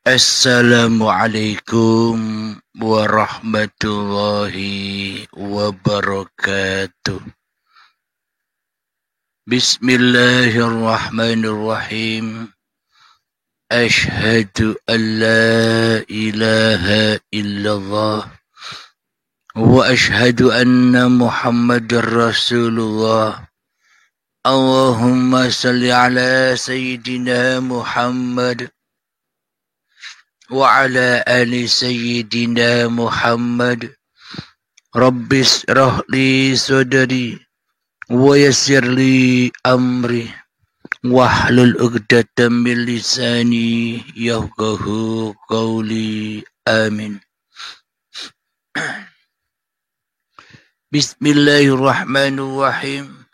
Assalamualaikum warahmatullahi wabarakatuh. Bismillahirrahmanirrahim. Ashhadu an la ilaha illallah wa ashhadu anna Muhammadar Rasulullah. Allahumma salli ala Sayyidina Muhammad وعلى آل سيدنا محمد رب اشرح لي صدري ويسر لي أمري واحلل عقدة من لساني يفقهوا قولي آمين. Bismillahirrahmanirrahim.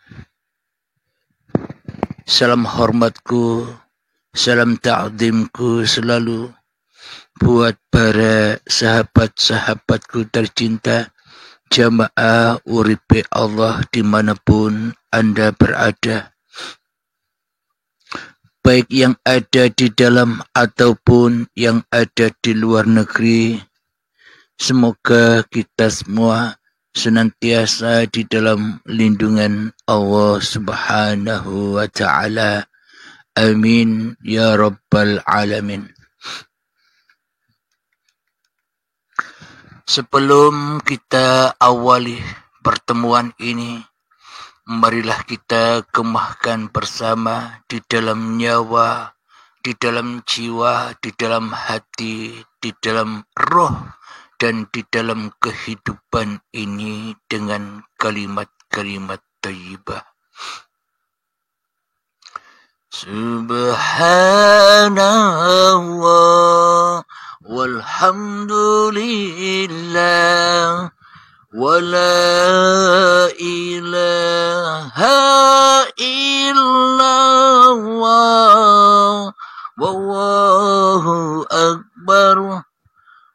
Salam hormatku, salam ta'zimku selalu buat para sahabat-sahabatku tercinta, jamaah uripe Allah dimanapun Anda berada, baik yang ada di dalam ataupun yang ada di luar negeri. Semoga kita semua senantiasa di dalam lindungan Allah Subhanahu wa Ta'ala. Amin ya Rabbal Alamin. Sebelum kita awali pertemuan ini, marilah kita kemahkan bersama di dalam nyawa, di dalam jiwa, di dalam hati, di dalam roh, dan di dalam kehidupan ini dengan kalimat-kalimat thayyibah. Subhanallah walhamdulillah wa la ilaha illallah wallahu akbar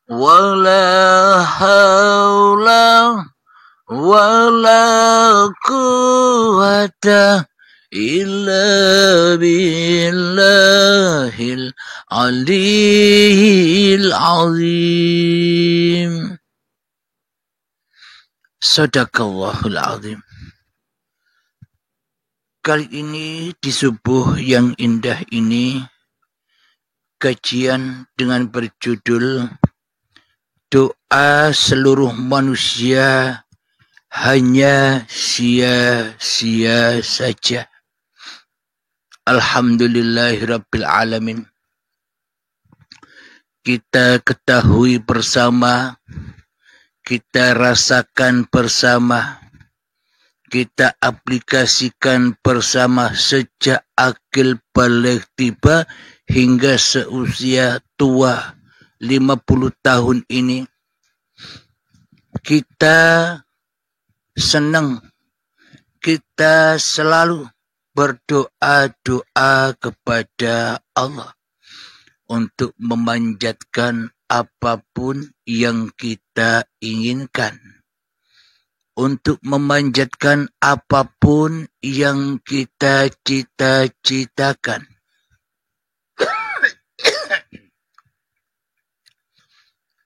wa la hawla wa la quwwata illa billahil aliyil azim. Sadaqallahul azim. Kali ini di subuh yang indah ini, kajian dengan berjudul Doa Seluruh Manusia Hanya Sia-sia Saja. Alhamdulillahirabbil alamin. Kita ketahui bersama, kita rasakan bersama, kita aplikasikan bersama sejak akil baligh tiba hingga seusia tua 50 tahun ini. Kita senang, kita selalu berdoa-doa kepada Allah untuk memanjatkan apapun yang kita inginkan, untuk memanjatkan apapun yang kita cita-citakan,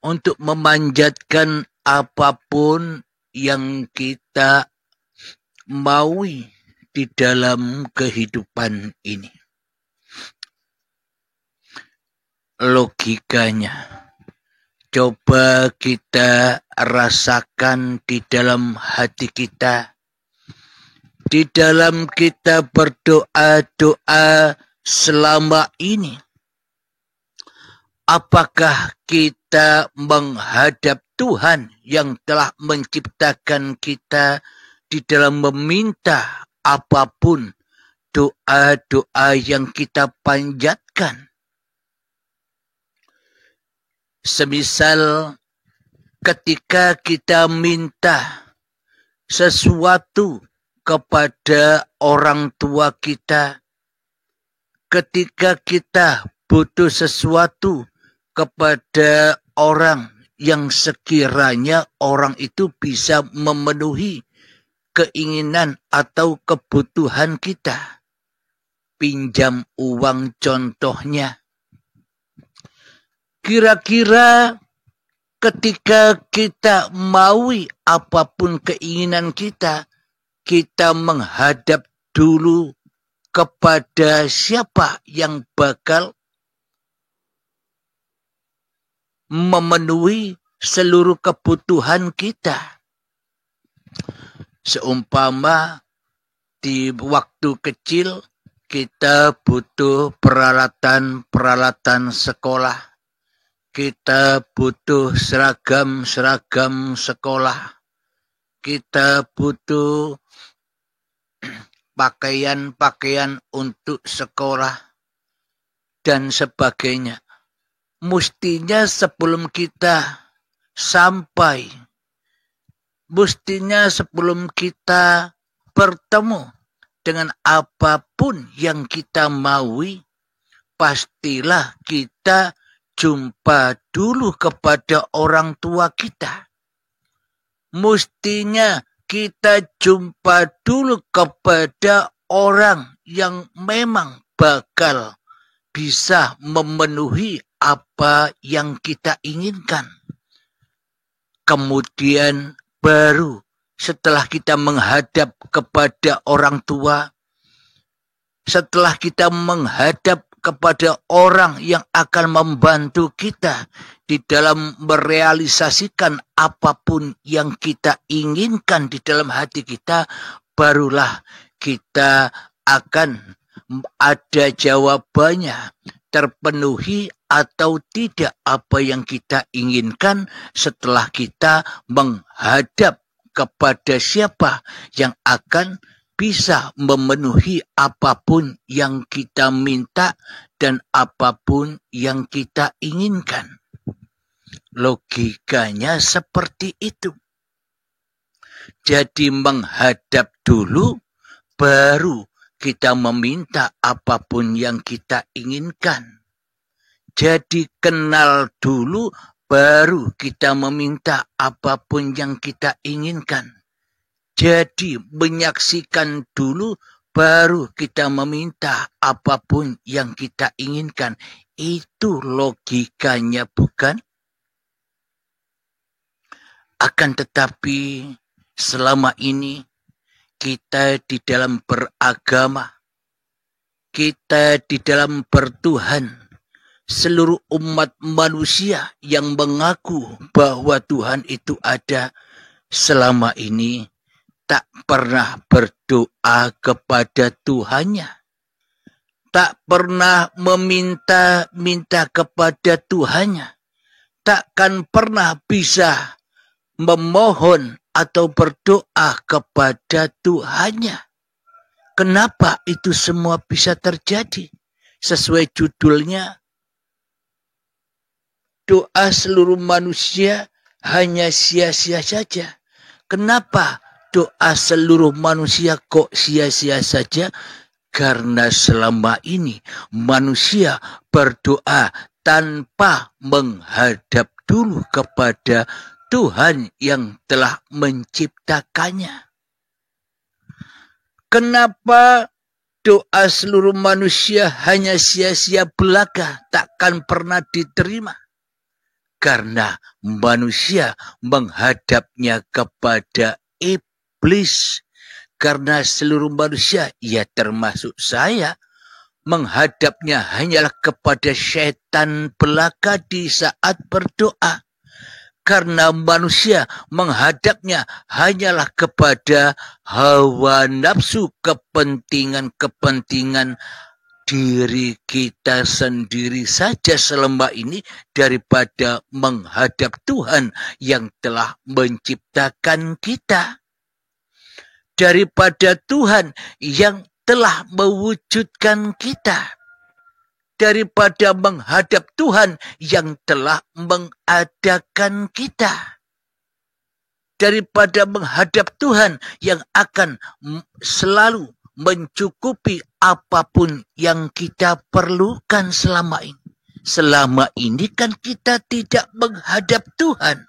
untuk memanjatkan apapun yang kita maui di dalam kehidupan ini. Logikanya, coba kita rasakan di dalam hati kita, di dalam kita berdoa-doa selama ini. Apakah kita menghadap Tuhan yang telah menciptakan kita di dalam meminta apapun doa-doa yang kita panjatkan? Semisal ketika kita minta sesuatu kepada orang tua kita, ketika kita butuh sesuatu kepada orang yang sekiranya orang itu bisa memenuhi keinginan atau kebutuhan kita. Pinjam uang contohnya. Kira-kira ketika kita maui apapun keinginan kita menghadap dulu kepada siapa yang bakal memenuhi seluruh kebutuhan kita. Seumpama di waktu kecil kita butuh peralatan sekolah. Kita butuh seragam sekolah. Kita butuh pakaian untuk sekolah dan sebagainya. Mestinya sebelum kita bertemu dengan apapun yang kita maui, pastilah kita jumpa dulu kepada orang tua kita. Mestinya kita jumpa dulu kepada orang yang memang bakal bisa memenuhi apa yang kita inginkan. Kemudian baru setelah kita menghadap kepada orang tua, setelah kita menghadap kepada orang yang akan membantu kita di dalam merealisasikan apapun yang kita inginkan di dalam hati kita, barulah kita akan ada jawabannya, terpenuhi atau tidak apa yang kita inginkan setelah kita menghadap kepada siapa yang akan bisa memenuhi apapun yang kita minta dan apapun yang kita inginkan. Logikanya seperti itu. Jadi menghadap dulu, baru kita meminta apapun yang kita inginkan. Jadi kenal dulu, baru kita meminta apapun yang kita inginkan. Jadi menyaksikan dulu, baru kita meminta apapun yang kita inginkan. Itu logikanya, bukan? Akan tetapi selama ini kita di dalam beragama, kita di dalam bertuhan, seluruh umat manusia yang mengaku bahwa Tuhan itu ada, selama ini tak pernah berdoa kepada Tuhannya. Tak pernah meminta kepada Tuhannya. Takkan pernah bisa memohon atau berdoa kepada Tuhannya. Kenapa itu semua bisa terjadi? Sesuai judulnya, doa seluruh manusia hanya sia-sia saja. Kenapa doa seluruh manusia kok sia-sia saja? Karena selama ini manusia berdoa tanpa menghadap dulu kepada Tuhan yang telah menciptakannya. Kenapa doa seluruh manusia hanya sia-sia belaka, takkan pernah diterima? Karena manusia menghadapnya kepada iblis. Karena seluruh manusia, ya termasuk saya, menghadapnya hanyalah kepada setan belaka di saat berdoa. Karena manusia menghadapnya hanyalah kepada hawa nafsu, kepentingan-kepentingan diri kita sendiri saja selama ini, daripada menghadap Tuhan yang telah menciptakan kita. Daripada Tuhan yang telah mewujudkan kita. Daripada menghadap Tuhan yang telah mengadakan kita. Daripada menghadap Tuhan yang akan selalu mencukupi apapun yang kita perlukan selama ini. Selama ini kan kita tidak menghadap Tuhan.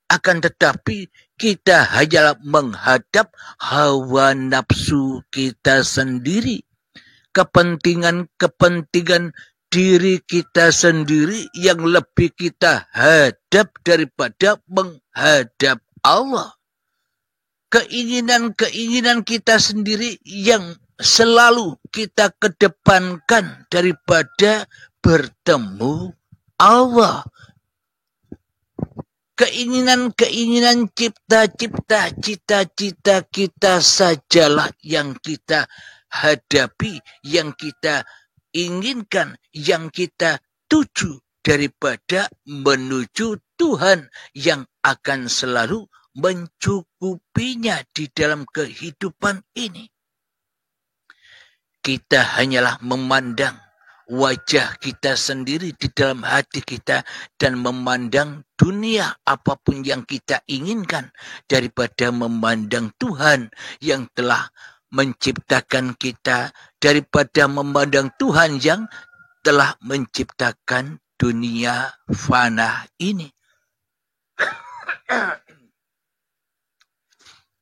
Akan tetapi kita hanyalah menghadap hawa nafsu kita sendiri. Kepentingan-kepentingan diri kita sendiri yang lebih kita hadap daripada menghadap Allah. Keinginan-keinginan kita sendiri yang selalu kita kedepankan daripada bertemu Allah. Keinginan-keinginan cipta-cipta, cita-cita kita sajalah yang kita hadapi, yang kita inginkan, yang kita tuju daripada menuju Tuhan yang akan selalu mencukupinya di dalam kehidupan ini. Kita hanyalah memandang wajah kita sendiri di dalam hati kita dan memandang dunia apapun yang kita inginkan daripada memandang Tuhan yang telah menciptakan kita, daripada memandang Tuhan yang telah menciptakan dunia fana ini.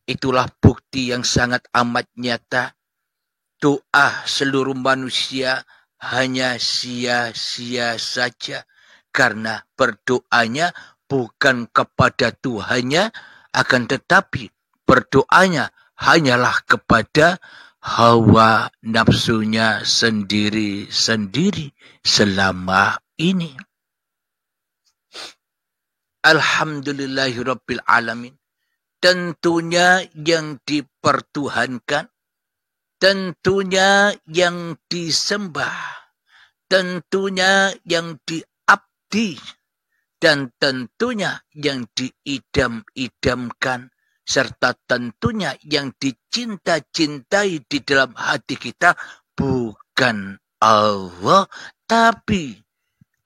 Itulah bukti yang sangat amat nyata. Doa seluruh manusia hanya sia-sia saja. Karena berdoanya bukan kepada Tuhannya, akan tetapi berdoanya hanyalah kepada hawa nafsunya sendiri-sendiri selama ini. Alhamdulillahirabbil alamin. Tentunya yang dipertuhankan, tentunya yang disembah, tentunya yang diabdi, dan tentunya yang diidam-idamkan, serta tentunya yang dicinta-cintai di dalam hati kita bukan Allah, tapi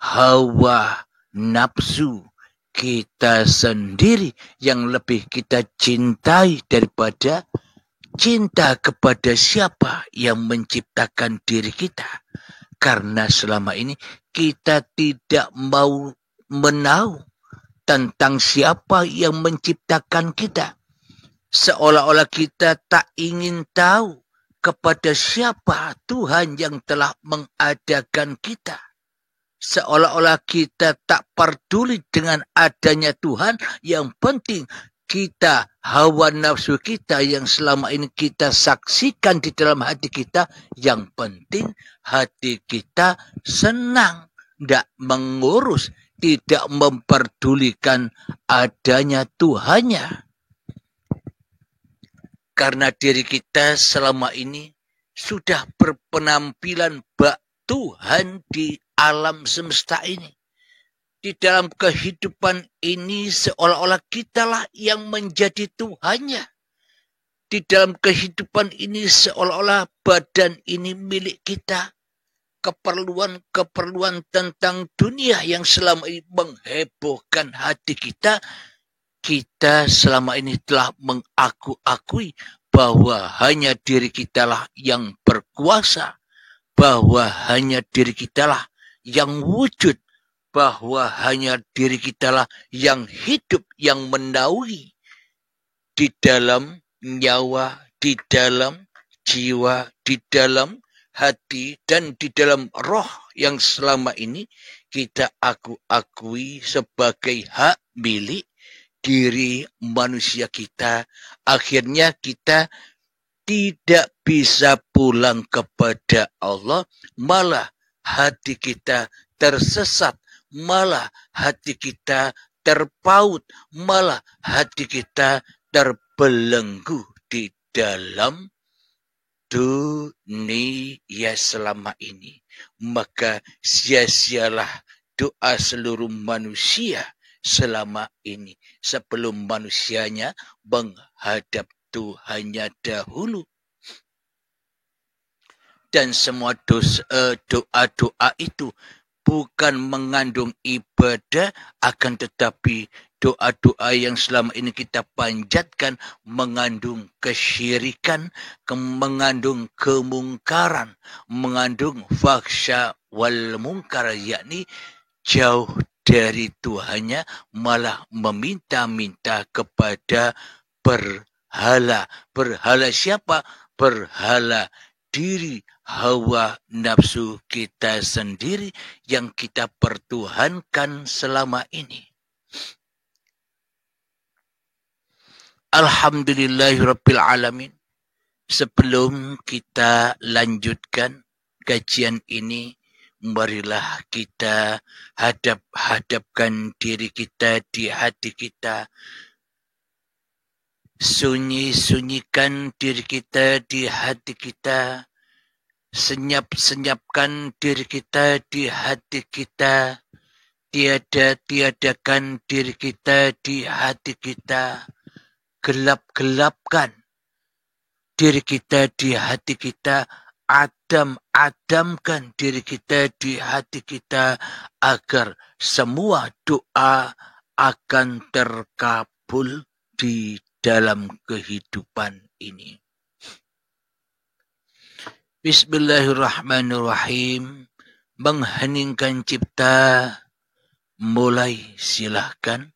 hawa nafsu kita sendiri yang lebih kita cintai daripada cinta kepada siapa yang menciptakan diri kita. Karena selama ini kita tidak mau menahu tentang siapa yang menciptakan kita. Seolah-olah kita tak ingin tahu kepada siapa Tuhan yang telah mengadakan kita. Seolah-olah kita tak peduli dengan adanya Tuhan. Yang penting kita, hawa nafsu kita yang selama ini kita saksikan di dalam hati kita, yang penting hati kita senang, tidak mengurus, tidak memperdulikan adanya Tuhannya. Karena diri kita selama ini sudah berpenampilan bak Tuhan di alam semesta ini. Di dalam kehidupan ini seolah-olah kitalah yang menjadi Tuhannya. Di dalam kehidupan ini seolah-olah badan ini milik kita. Keperluan-keperluan tentang dunia yang selama ini menghebohkan hati kita, kita selama ini telah mengaku-akui bahwa hanya diri kitalah yang berkuasa, bahwa hanya diri kitalah yang wujud, bahwa hanya diri kitalah yang hidup, yang menaungi di dalam nyawa, di dalam jiwa, di dalam hati, dan di dalam roh yang selama ini kita akui sebagai hak milik diri manusia kita. Akhirnya kita tidak bisa pulang kepada Allah, malah hati kita tersesat, malah hati kita terpaut, malah hati kita terbelenggu di dalam dunia selama ini. Maka sia-sialah doa seluruh manusia selama ini sebelum manusianya menghadap Tuhannya dahulu. Dan semua doa-doa itu bukan mengandung ibadah, akan tetapi doa-doa yang selama ini kita panjatkan mengandung kesyirikan, mengandung kemungkaran, mengandung fahsya wal mungkar, yakni jauh dari Tuhannya, malah meminta-minta kepada berhala. Berhala siapa? Berhala diri hawa nafsu kita sendiri yang kita pertuhankan selama ini. Alhamdulillahirabbil alamin. Sebelum kita lanjutkan kajian ini, marilah kita hadapkan diri kita di hati kita. Sunyikan diri kita di hati kita. Senyapkan diri kita di hati kita. Tiadakan diri kita di hati kita. Gelapkan diri kita di hati kita, adamkan diri kita di hati kita agar semua doa akan terkabul di dalam kehidupan ini. Bismillahirrahmanirrahim. Mengheningkan cipta, mulai silahkan.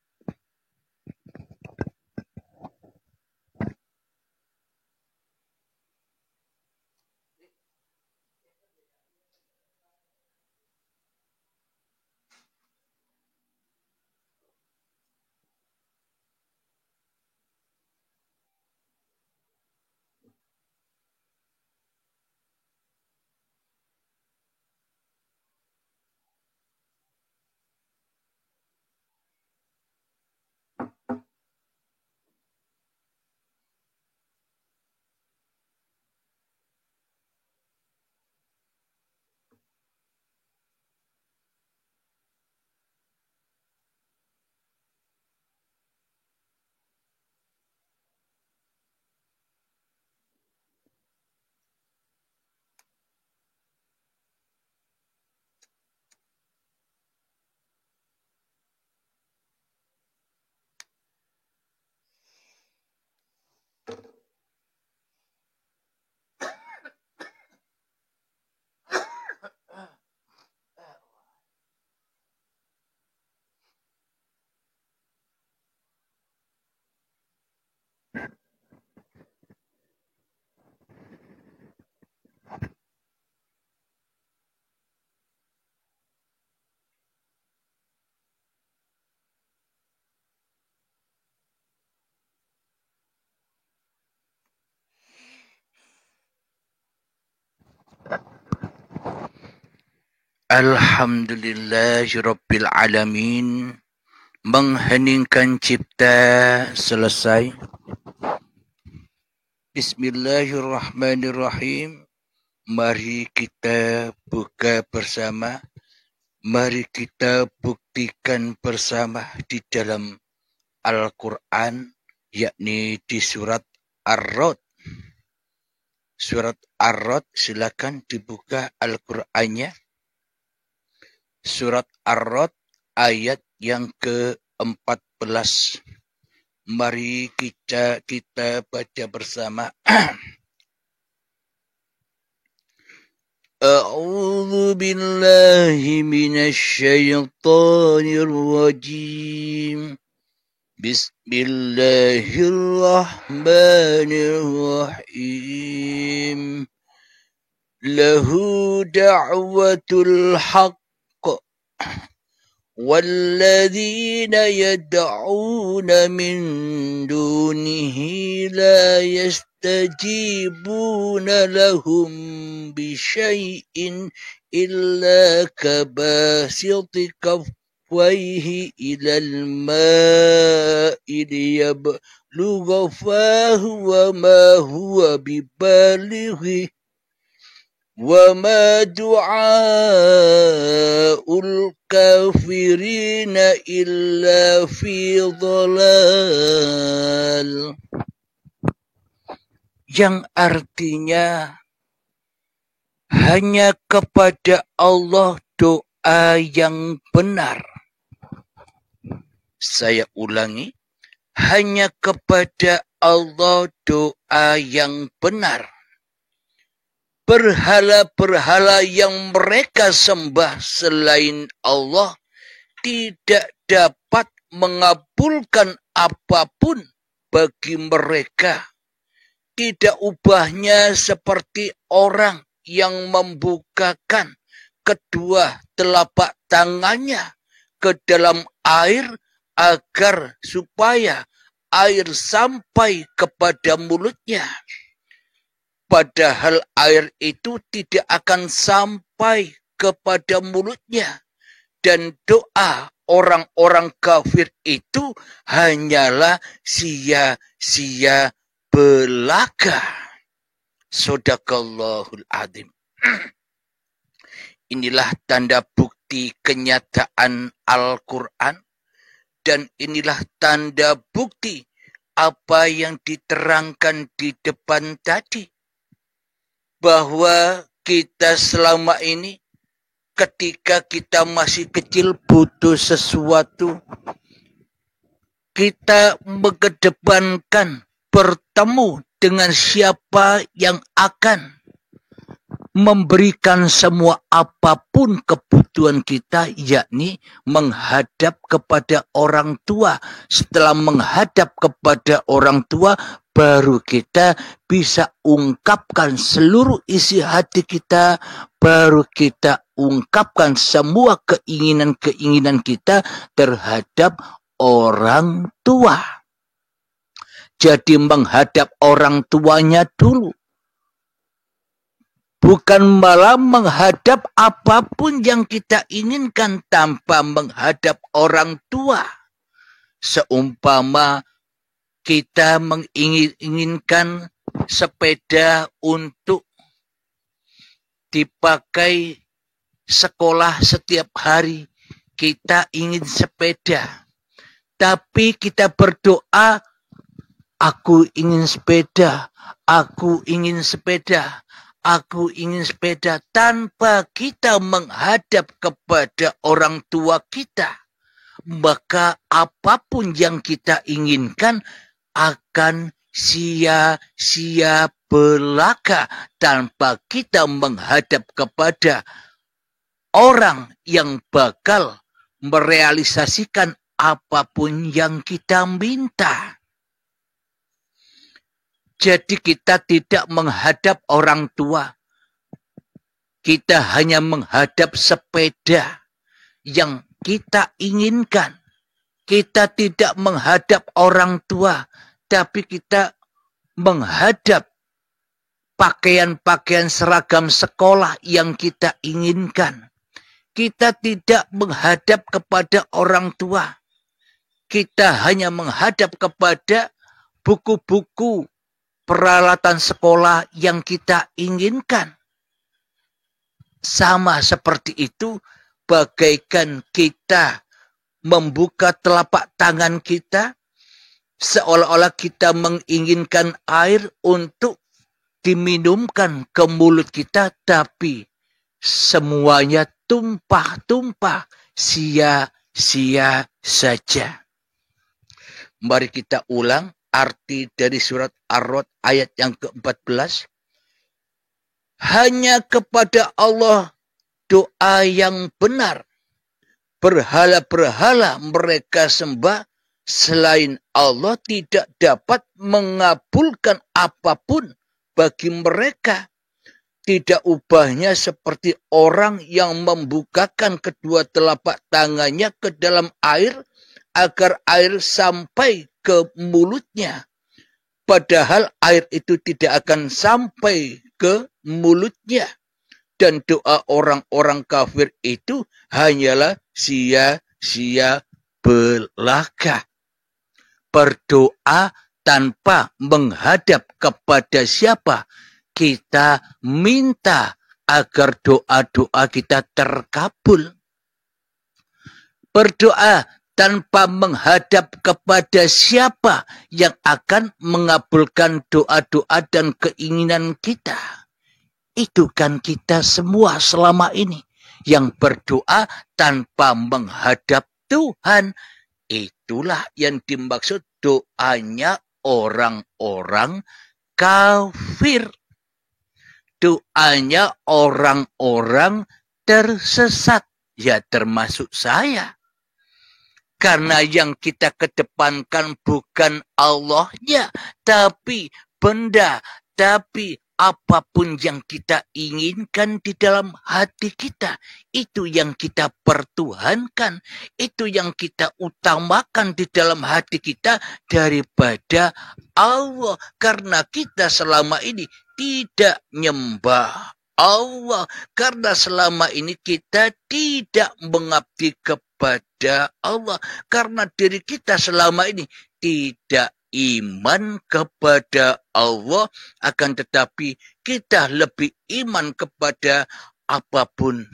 Alhamdulillahirabbil alamin. Mengheningkan cipta selesai. Bismillahirrahmanirrahim. Mari kita buka bersama. Mari kita buktikan bersama di dalam Al-Quran, yakni di surat Ar-Ra'd. Surat Ar-Ra'd, silakan dibuka Al-Qur'annya. Surat Ar-Ra'd ayat yang ke-14. Mari kita baca bersama. A'udzu billahi minasyaitonir rajim. Bismillahirrahmanirrahim. Lahu da'watul haqq والذين يدعون من دونه لا يستجيبون لهم بشيء إلا كباسط كفيه إلى الماء ليبلغ فاه وما هو ببالغه وما دعاء الكافرين إلا في ضلال. Yang artinya hanya kepada Allah doa yang benar. Saya ulangi, hanya kepada Allah doa yang benar. Berhala-berhala yang mereka sembah selain Allah tidak dapat mengabulkan apapun bagi mereka tidak ubahnya seperti orang yang membukakan kedua telapak tangannya ke dalam air agar supaya air sampai kepada mulutnya. Padahal air itu tidak akan sampai kepada mulutnya. Dan doa orang-orang kafir itu hanyalah sia-sia belaka. Shadaqallahul adzim. Inilah tanda bukti kenyataan Al-Quran. Dan inilah tanda bukti apa yang diterangkan di depan tadi. Bahwa kita selama ini ketika kita masih kecil butuh sesuatu, kita mengedepankan bertemu dengan siapa yang akan memberikan semua apapun kebutuhan kita, yakni menghadap kepada orang tua. Setelah menghadap kepada orang tua, baru kita bisa ungkapkan seluruh isi hati kita, baru kita ungkapkan semua keinginan-keinginan kita terhadap orang tua. Jadi menghadap orang tuanya dulu. Bukan malah menghadap apapun yang kita inginkan tanpa menghadap orang tua. Seumpama kita menginginkan sepeda untuk dipakai sekolah setiap hari. Kita ingin sepeda. Tapi kita berdoa, aku ingin sepeda, aku ingin sepeda. Aku ingin sepeda, tanpa kita menghadap kepada orang tua kita. Maka apapun yang kita inginkan akan sia-sia belaka tanpa kita menghadap kepada orang yang bakal merealisasikan apapun yang kita minta. Jadi kita tidak menghadap orang tua. Kita hanya menghadap sepeda yang kita inginkan. Kita tidak menghadap orang tua, tapi kita menghadap pakaian-pakaian seragam sekolah yang kita inginkan. Kita tidak menghadap kepada orang tua. Kita hanya menghadap kepada buku-buku peralatan sekolah yang kita inginkan. Sama seperti itu, bagaikan kita membuka telapak tangan kita, seolah-olah kita menginginkan air untuk diminumkan ke mulut kita, tapi semuanya tumpah-tumpah, sia-sia saja. Mari kita ulang arti dari surat Ar-Ra'd ayat yang ke-14. Hanya kepada Allah doa yang benar. Berhala-berhala mereka sembah, selain Allah tidak dapat mengabulkan apapun bagi mereka. Tidak ubahnya seperti orang yang membukakan kedua telapak tangannya ke dalam air agar air sampai ke mulutnya. Padahal air itu tidak akan sampai ke mulutnya. Dan doa orang-orang kafir itu hanyalah sia-sia belaka. Berdoa tanpa menghadap kepada siapa. Kita minta agar doa-doa kita terkabul. Berdoa tanpa menghadap kepada siapa yang akan mengabulkan doa-doa dan keinginan kita. Itu kan kita semua selama ini yang berdoa tanpa menghadap Tuhan. Itulah yang dimaksud doanya orang-orang kafir. Doanya orang-orang tersesat. Ya termasuk saya. Karena yang kita kedepankan bukan Allahnya, tapi benda, tapi apapun yang kita inginkan di dalam hati kita, itu yang kita pertuhankan, itu yang kita utamakan di dalam hati kita daripada Allah. Karena kita selama ini tidak nyembah Allah, karena selama ini kita tidak mengabdi kepada Allah, karena diri kita selama ini tidak iman kepada Allah, akan tetapi kita lebih iman kepada apapun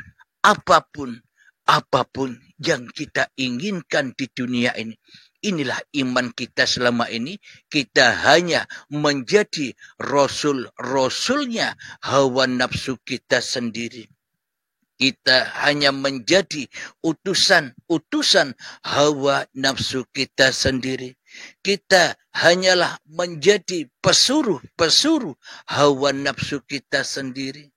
yang kita inginkan di dunia ini. Inilah iman kita selama ini. Kita hanya menjadi rasul-rasulnya hawa nafsu kita sendiri. Kita hanya menjadi utusan-utusan hawa nafsu kita sendiri. Kita hanyalah menjadi pesuruh-pesuruh hawa nafsu kita sendiri.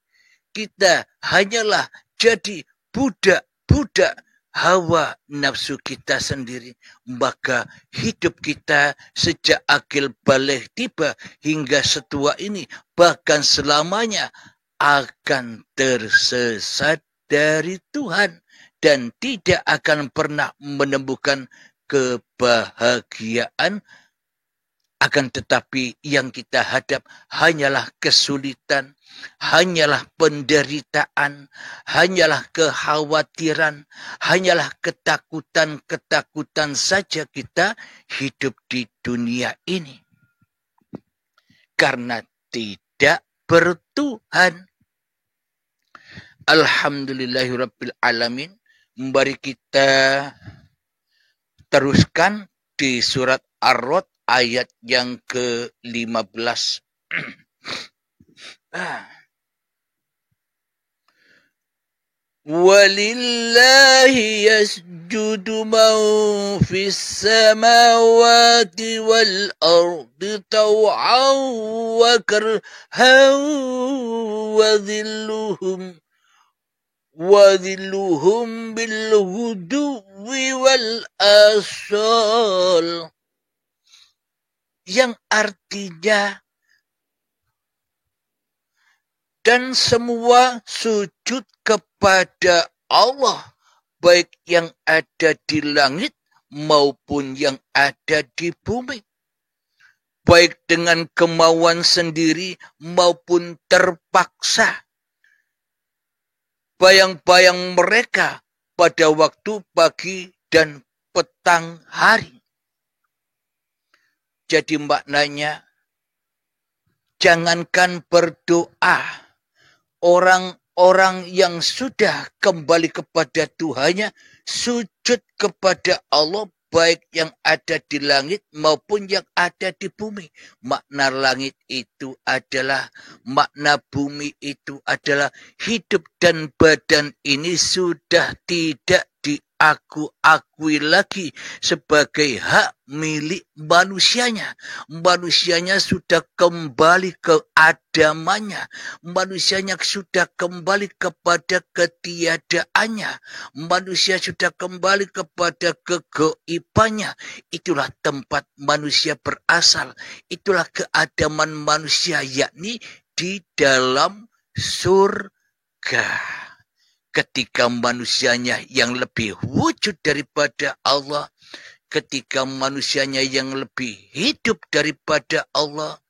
Kita hanyalah jadi budak-budak hawa nafsu kita sendiri. Maka hidup kita sejak akil baligh tiba hingga setua ini, bahkan selamanya, akan tersesat dari Tuhan dan tidak akan pernah menemukan kebahagiaan. Akan tetapi yang kita hadap hanyalah kesulitan, hanyalah penderitaan, hanyalah kekhawatiran, hanyalah ketakutan-ketakutan saja kita hidup di dunia ini. Karena tidak bertuhan. Alhamdulillahirabbil alamin. Mari kita teruskan di surat Ar-Ra'd ayat yang ke-15. Walillahi yasjudu man fis samawati wal ardi taw'an wa karhan wa dhilluhum bil huduwi wal asal. Yang artinya, dan semua sujud kepada Allah, baik yang ada di langit maupun yang ada di bumi, baik dengan kemauan sendiri maupun terpaksa. Bayang-bayang mereka pada waktu pagi dan petang hari. Jadi maknanya, jangankan berdoa, orang-orang yang sudah kembali kepada Tuhannya, sujud kepada Allah, baik yang ada di langit maupun yang ada di bumi. Makna langit itu adalah, makna bumi itu adalah, hidup dan badan ini sudah tidak diakui lagi sebagai hak milik manusianya. Manusianya sudah kembali ke adamannya. Manusianya sudah kembali kepada ketiadaannya. Manusia sudah kembali kepada kegoibannya. Itulah tempat manusia berasal. Itulah keadaman manusia, yakni di dalam surga. Ketika manusianya yang lebih wujud daripada Allah, ketika manusianya yang lebih hidup daripada Allah,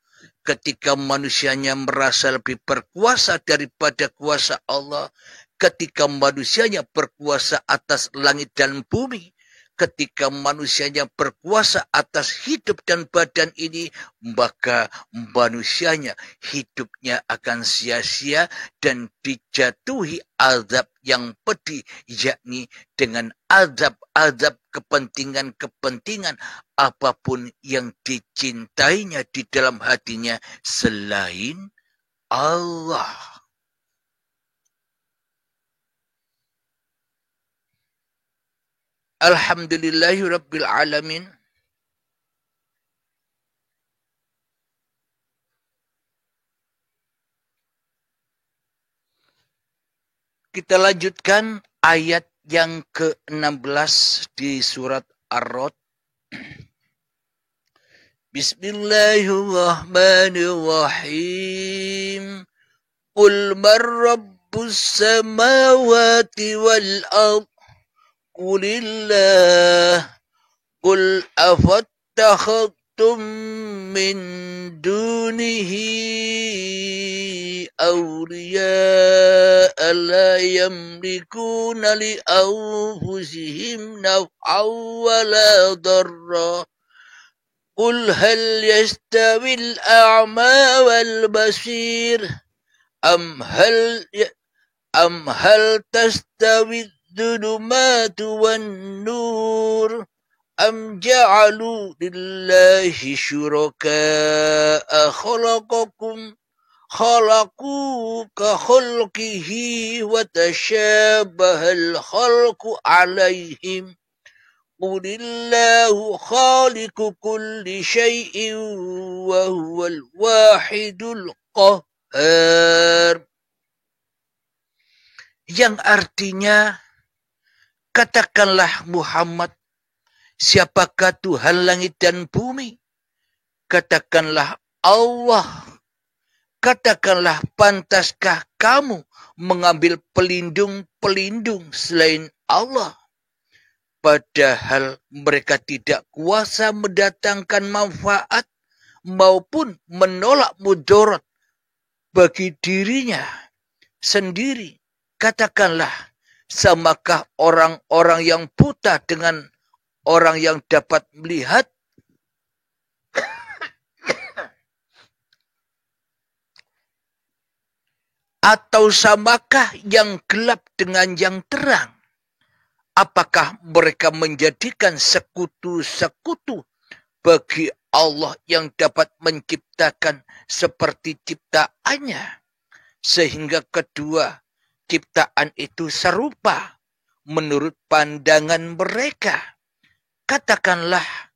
ketika manusianya merasa lebih berkuasa daripada kuasa Allah, ketika manusianya berkuasa atas langit dan bumi, ketika manusianya berkuasa atas hidup dan badan ini, maka manusianya hidupnya akan sia-sia dan dijatuhi azab yang pedih, yakni dengan azab-azab kepentingan-kepentingan apapun yang dicintainya di dalam hatinya selain Allah. Alhamdulillahirabbil alamin. Kita lanjutkan ayat yang ke-16 di surat Ar-Ra'd. Bismillahirrahmanirrahim. Qul man rabbus samawati wal ard. Qulillah. Qul afattakhadtum min dunihi awliya la yamlikuna li anfusihim naf'an wala darra. Qul hal yastawil a'ma wal basir am hal tastawi dhulumatu wan nur am ja'alu lillahi syuraka'a khalaqu ka khalqihi wa tashabahal khalqu alaihim. Qulillahu khaliqu kulli syai'in wa huwal wahidul qahhar. Yang artinya, katakanlah Muhammad, siapakah Tuhan langit dan bumi? Katakanlah Allah. Katakanlah, pantaskah kamu mengambil pelindung-pelindung selain Allah? Padahal mereka tidak kuasa mendatangkan manfaat maupun menolak mudarat bagi dirinya sendiri. Katakanlah, samakah orang-orang yang buta dengan orang yang dapat melihat? Atau samakah yang gelap dengan yang terang? Apakah mereka menjadikan sekutu-sekutu bagi Allah yang dapat menciptakan seperti ciptaannya? Sehingga kedua ciptaan itu serupa menurut pandangan mereka. Katakanlah,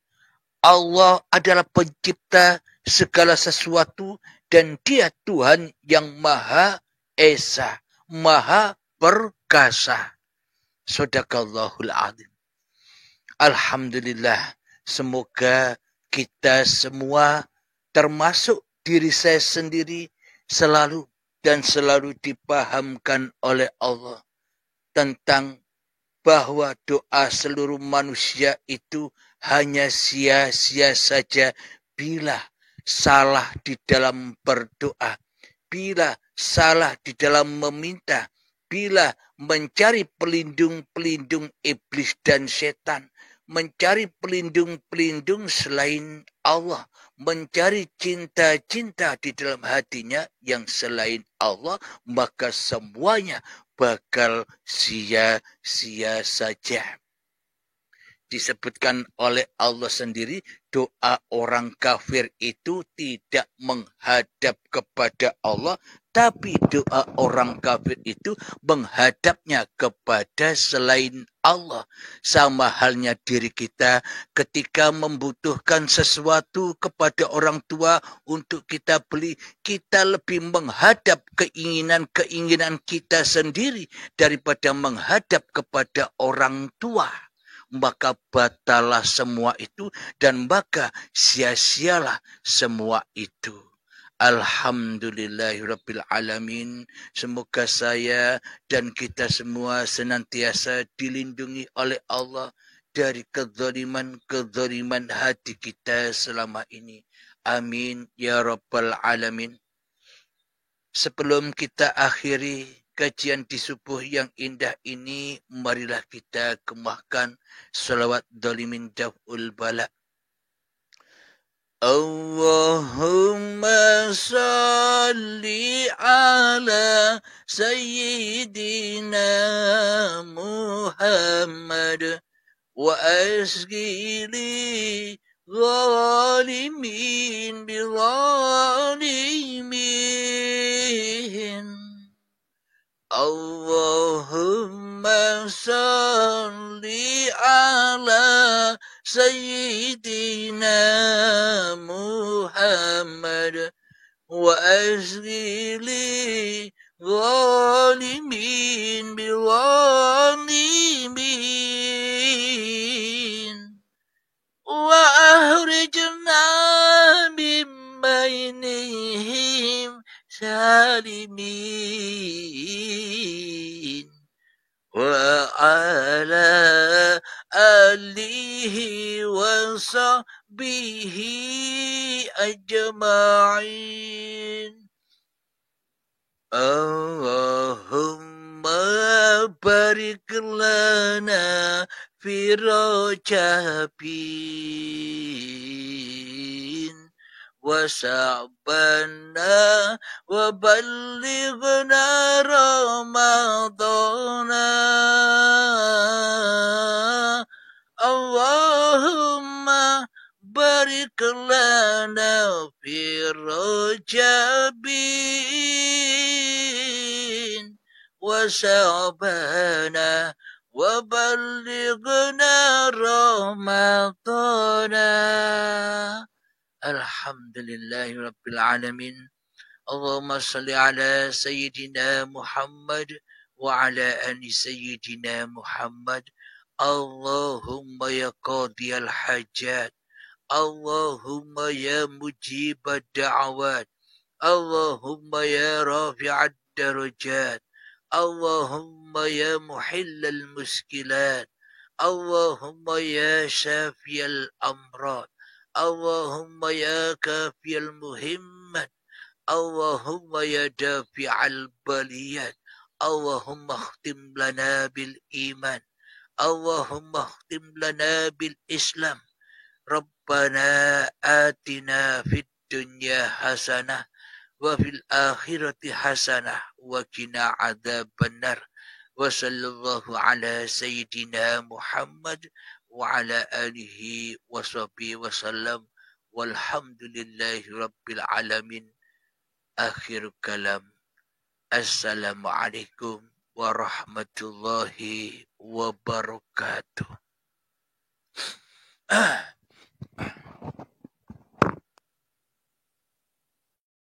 Allah adalah pencipta segala sesuatu dan Dia Tuhan yang Maha Esa, Maha Perkasa. Shadaqallahul adzim. Alhamdulillah, semoga kita semua termasuk diri saya sendiri selalu dipahamkan oleh Allah tentang bahwa doa seluruh manusia itu hanya sia-sia saja bila salah di dalam berdoa, bila salah di dalam meminta, bila mencari pelindung-pelindung iblis dan setan, mencari pelindung-pelindung selain Allah, mencari cinta-cinta di dalam hatinya yang selain Allah, maka semuanya bakal sia-sia saja. Disebutkan oleh Allah sendiri, doa orang kafir itu tidak menghadap kepada Allah, tapi doa orang kafir itu menghadapnya kepada selain Allah. Sama halnya diri kita ketika membutuhkan sesuatu kepada orang tua untuk kita beli, kita lebih menghadap keinginan-keinginan kita sendiri daripada menghadap kepada orang tua. Maka batalah semua itu dan maka sia-sialah semua itu. Alhamdulillahirabbil alamin. Semoga saya dan kita semua senantiasa dilindungi oleh Allah dari kezaliman hati kita selama ini. Amin ya rabbal alamin. Sebelum kita akhiri kajian di subuh yang indah ini, marilah kita kemahkan salawat dolimin daf'ul bala. Allahumma salli ala sayyidina Muhammad wa asghili zalimin bizalimin. Allahumma salli ala sayyidina Muhammad wa asghili zalimin bizalimin. Wa وأخرجنا من بينهم سالمين وعلى آله وصحبه أجمعين. اللهم بارك لنا في رجب وشعبنا وبلغنا رمضان. اللهم بارك لنا في رجب وشعبنا وبلغنا رمضان. الحمد لله رب العالمين. اللهم صل على سيدنا محمد وعلى آل سيدنا محمد. اللهم يا قاضي الحاجات، اللهم يا مجيب الدعوات، اللهم يا رافع الدرجات، اللهم يا محل المشكلات، اللهم يا شافي الأمراض، اللهم يا كافي المهمات، اللهم يا دافع البليات. اللهم اختم لنا بالإيمان، اللهم اختم لنا بالإسلام. ربنا آتنا في الدنيا حسنة وفي الآخرة حسنة وقنا عذاب النار. وصلى الله على سيدنا محمد وعلى آله وصحبه وسلم والحمد لله رب العالمين. Akhir kalam. Assalamualaikum warahmatullahi wabarakatuh.